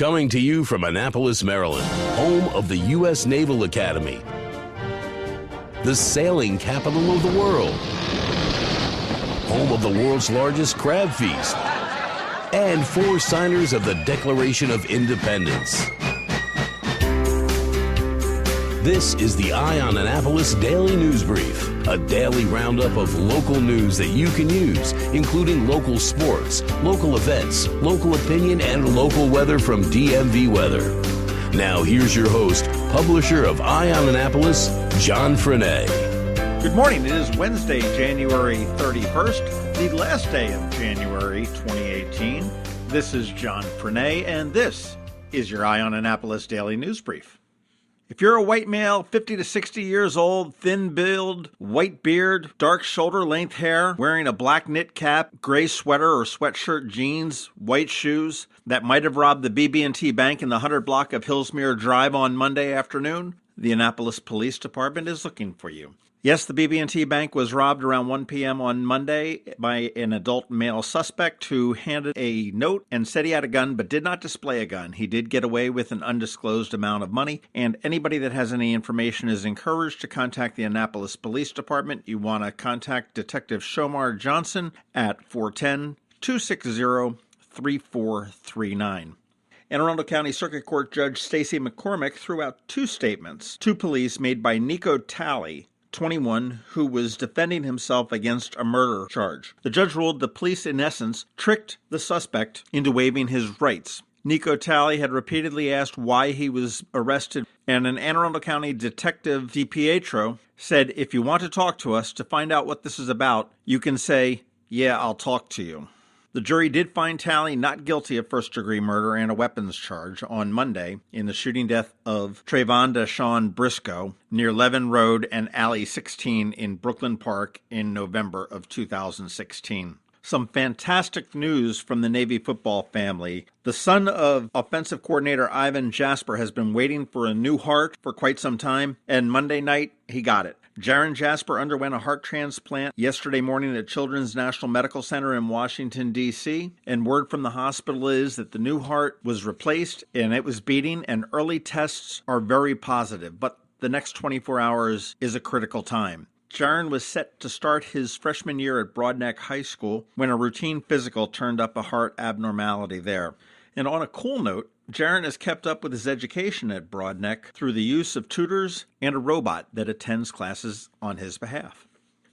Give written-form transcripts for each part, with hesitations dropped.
Coming to you from Annapolis, Maryland, home of the U.S. Naval Academy, the sailing capital of the world, home of the world's largest crab feast, and 4 signers of the Declaration of Independence. This is the Eye on Annapolis Daily News Brief, a daily roundup of local news that you can use, including local sports, local events, local opinion, and local weather from DMV Weather. Now here's your host, publisher of Eye on Annapolis, John Frenaye. Good morning. It is Wednesday, January 31st, the last day of January 2018. This is John Frenaye, and this is your Eye on Annapolis Daily News Brief. If you're a white male, 50 to 60 years old, thin build, white beard, dark shoulder-length hair, wearing a black knit cap, gray sweater or sweatshirt jeans, white shoes, that might have robbed the BB&T Bank in the 100 block of Hillsmere Drive on Monday afternoon, the Annapolis Police Department is looking for you. Yes, the BB&T Bank was robbed around 1 p.m. on Monday by an adult male suspect who handed a note and said he had a gun but did not display a gun. He did get away with an undisclosed amount of money, and anybody that has any information is encouraged to contact the Annapolis Police Department. You want to contact Detective Shomar Johnson at 410-260-3439. Anne Arundel County Circuit Court Judge Stacy McCormick threw out 2 statements to police made by Nico Talley, 21, who was defending himself against a murder charge. The judge ruled the police, in essence, tricked the suspect into waiving his rights. Nico Talley had repeatedly asked why he was arrested, and an Anne Arundel County Detective DiPietro said, "If you want to talk to us to find out what this is about, you can say, 'Yeah, I'll talk to you.'" The jury did find Talley not guilty of first-degree murder and a weapons charge on Monday in the shooting death of Trayvon Deshaun Briscoe near Levin Road and Alley 16 in Brooklyn Park in November of 2016. Some fantastic news from the Navy football family. The son of offensive coordinator Jarren Jasper has been waiting for a new heart for quite some time, and Monday night he got it. Jarren Jasper underwent a heart transplant yesterday morning at Children's National Medical Center in Washington, D.C., and word from the hospital is that the new heart was replaced and it was beating, and early tests are very positive, but the next 24 hours is a critical time. Jarren was set to start his freshman year at Broadneck High School when a routine physical turned up a heart abnormality there. And on a cool note, Jarren has kept up with his education at Broadneck through the use of tutors and a robot that attends classes on his behalf.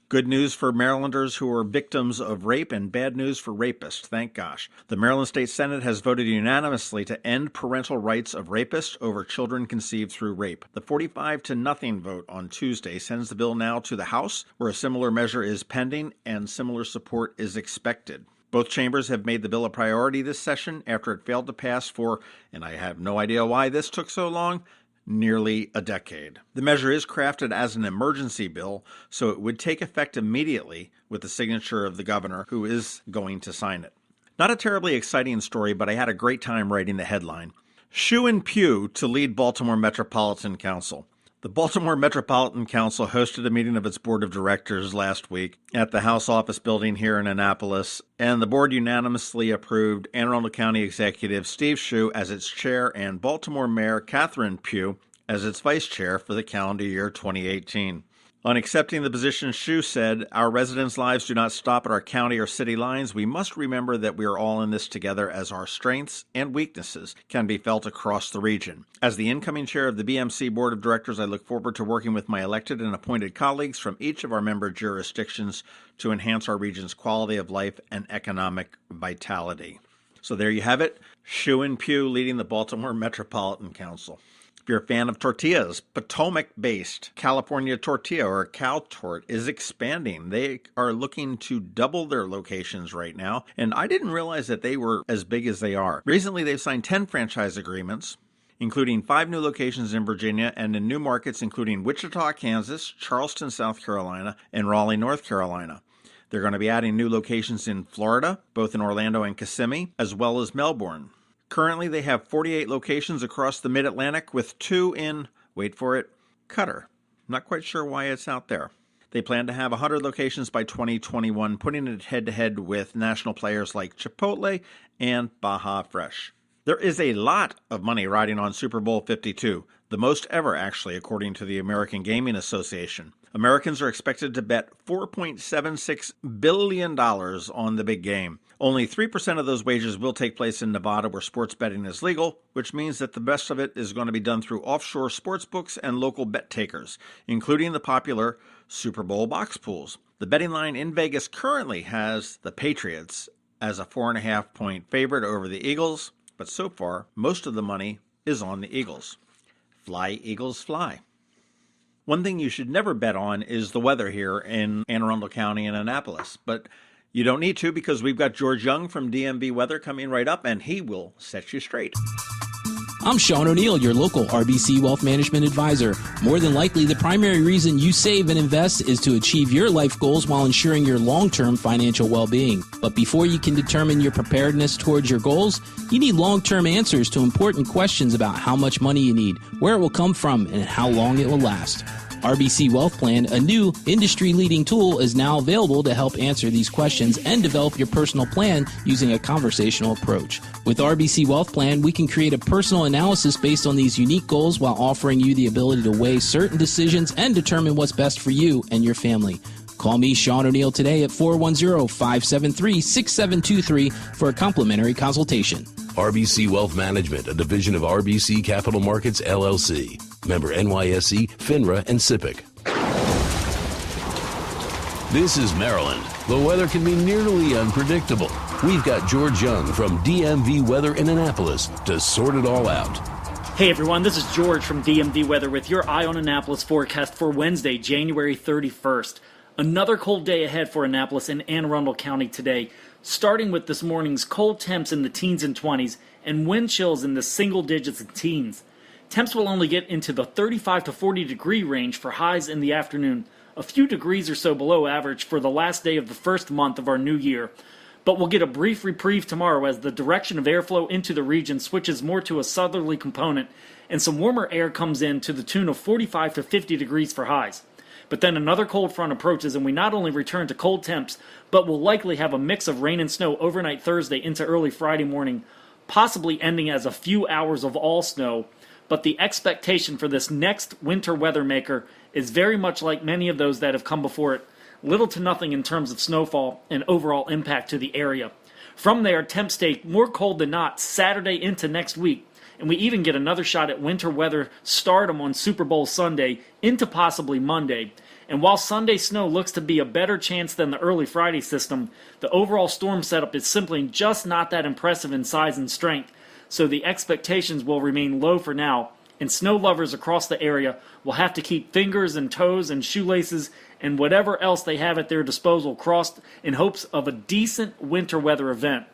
Good news for Marylanders who are victims of rape, and bad news for rapists, thank gosh. The Maryland State Senate has voted unanimously to end parental rights of rapists over children conceived through rape. The 45-0 vote on Tuesday sends the bill now to the House, where a similar measure is pending and similar support is expected. Both chambers have made the bill a priority this session after it failed to pass for, and I have no idea why this took so long, nearly a decade. The measure is crafted as an emergency bill, so it would take effect immediately with the signature of the governor, who is going to sign it. Not a terribly exciting story, but I had a great time writing the headline. Shoe and Pew to lead Baltimore Metropolitan Council. The Baltimore Metropolitan Council hosted a meeting of its board of directors last week at the House Office Building here in Annapolis, and the board unanimously approved Anne Arundel County Executive Steve Shoe as its chair and Baltimore Mayor Catherine Pugh as its vice chair for the calendar year 2018. On accepting the position, Shoe said, "Our residents' lives do not stop at our county or city lines. We must remember that we are all in this together, as our strengths and weaknesses can be felt across the region. As the incoming chair of the BMC Board of Directors, I look forward to working with my elected and appointed colleagues from each of our member jurisdictions to enhance our region's quality of life and economic vitality." So there you have it. Shoe and Pew leading the Baltimore Metropolitan Council. If you're a fan of tortillas, Potomac-based California Tortilla, or CalTort, is expanding. They are looking to double their locations right now, and I didn't realize that they were as big as they are. Recently, they've signed 10 franchise agreements, including 5 new locations in Virginia and in new markets including Wichita, Kansas, Charleston, South Carolina, and Raleigh, North Carolina. They're going to be adding new locations in Florida, both in Orlando and Kissimmee, as well as Melbourne. Currently, they have 48 locations across the Mid-Atlantic, with 2 in, wait for it, Qatar. Not quite sure why it's out there. They plan to have 100 locations by 2021, putting it head-to-head with national players like Chipotle and Baja Fresh. There is a lot of money riding on Super Bowl 52, the most ever actually, according to the American Gaming Association. Americans are expected to bet $4.76 billion on the big game. Only 3% of those wagers will take place in Nevada, where sports betting is legal, which means that the best of it is going to be done through offshore sports books and local bet takers, including the popular Super Bowl box pools. The betting line in Vegas currently has the Patriots as a 4.5-point favorite over the Eagles, but so far, most of the money is on the Eagles. Fly, Eagles, fly. One thing you should never bet on is the weather here in Anne Arundel County and Annapolis, but you don't need to, because we've got George Young from DMV Weather coming right up, and he will set you straight. I'm Sean O'Neill, your local RBC Wealth Management Advisor. More than likely, the primary reason you save and invest is to achieve your life goals while ensuring your long-term financial well-being. But before you can determine your preparedness towards your goals, you need long-term answers to important questions about how much money you need, where it will come from, and how long it will last. RBC Wealth Plan, a new industry-leading tool, is now available to help answer these questions and develop your personal plan using a conversational approach. With RBC Wealth Plan, we can create a personal analysis based on these unique goals while offering you the ability to weigh certain decisions and determine what's best for you and your family. Call me, Sean O'Neill, today at 410-573-6723 for a complimentary consultation. RBC Wealth Management, a division of RBC Capital Markets, LLC. Member NYSE, FINRA, and SIPC. This is Maryland. The weather can be nearly unpredictable. We've got George Young from DMV Weather in Annapolis to sort it all out. Hey everyone, this is George from DMV Weather with your Eye on Annapolis forecast for Wednesday, January 31st. Another cold day ahead for Annapolis and Anne Arundel County today, starting with this morning's cold temps in the teens and 20s and wind chills in the single digits and teens. Temps will only get into the 35 to 40 degree range for highs in the afternoon, a few degrees or so below average for the last day of the first month of our new year. But we'll get a brief reprieve tomorrow as the direction of airflow into the region switches more to a southerly component and some warmer air comes in to the tune of 45 to 50 degrees for highs. But then another cold front approaches and we not only return to cold temps, but will likely have a mix of rain and snow overnight Thursday into early Friday morning, possibly ending as a few hours of all snow. But the expectation for this next winter weather maker is very much like many of those that have come before it, little to nothing in terms of snowfall and overall impact to the area. From there, temps stay more cold than not Saturday into next week, and we even get another shot at winter weather stardom on Super Bowl Sunday into possibly Monday. And while Sunday snow looks to be a better chance than the early Friday system, the overall storm setup is simply just not that impressive in size and strength, so the expectations will remain low for now, and snow lovers across the area will have to keep fingers and toes and shoelaces and whatever else they have at their disposal crossed in hopes of a decent winter weather event.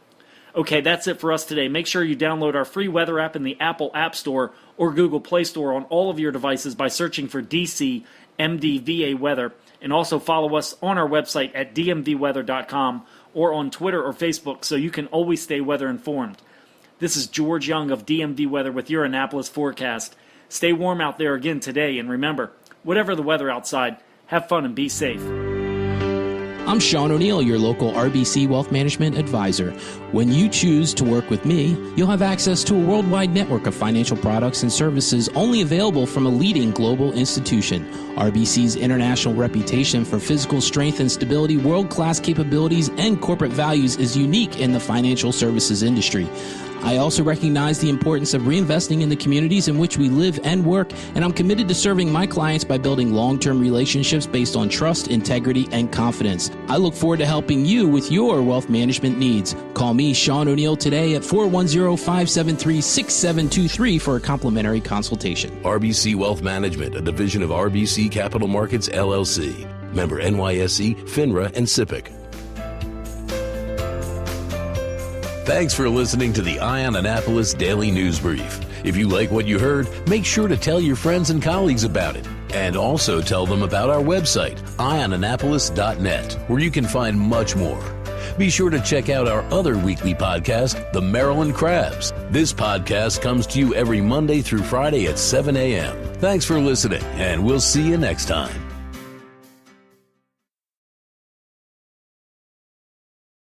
Okay, that's it for us today. Make sure you download our free weather app in the Apple App Store or Google Play Store on all of your devices by searching for DC MDVA Weather, and also follow us on our website at dmvweather.com or on Twitter or Facebook so you can always stay weather informed. This is George Young of DMV Weather with your Annapolis forecast. Stay warm out there again today, and remember, whatever the weather outside, have fun and be safe. I'm Sean O'Neill, your local RBC Wealth Management Advisor. When you choose to work with me, you'll have access to a worldwide network of financial products and services only available from a leading global institution. RBC's international reputation for physical strength and stability, world-class capabilities, and corporate values is unique in the financial services industry. I also recognize the importance of reinvesting in the communities in which we live and work, and I'm committed to serving my clients by building long-term relationships based on trust, integrity, and confidence. I look forward to helping you with your wealth management needs. Call me, Sean O'Neill, today at 410-573-6723 for a complimentary consultation. RBC Wealth Management, a division of RBC Capital Markets, LLC. Member NYSE, FINRA, and SIPC. Thanks for listening to the Eye on Annapolis Daily News Brief. If you like what you heard, make sure to tell your friends and colleagues about it. And also tell them about our website, eyeonannapolis.net, where you can find much more. Be sure to check out our other weekly podcast, The Maryland Crabs. This podcast comes to you every Monday through Friday at 7 a.m. Thanks for listening, and we'll see you next time.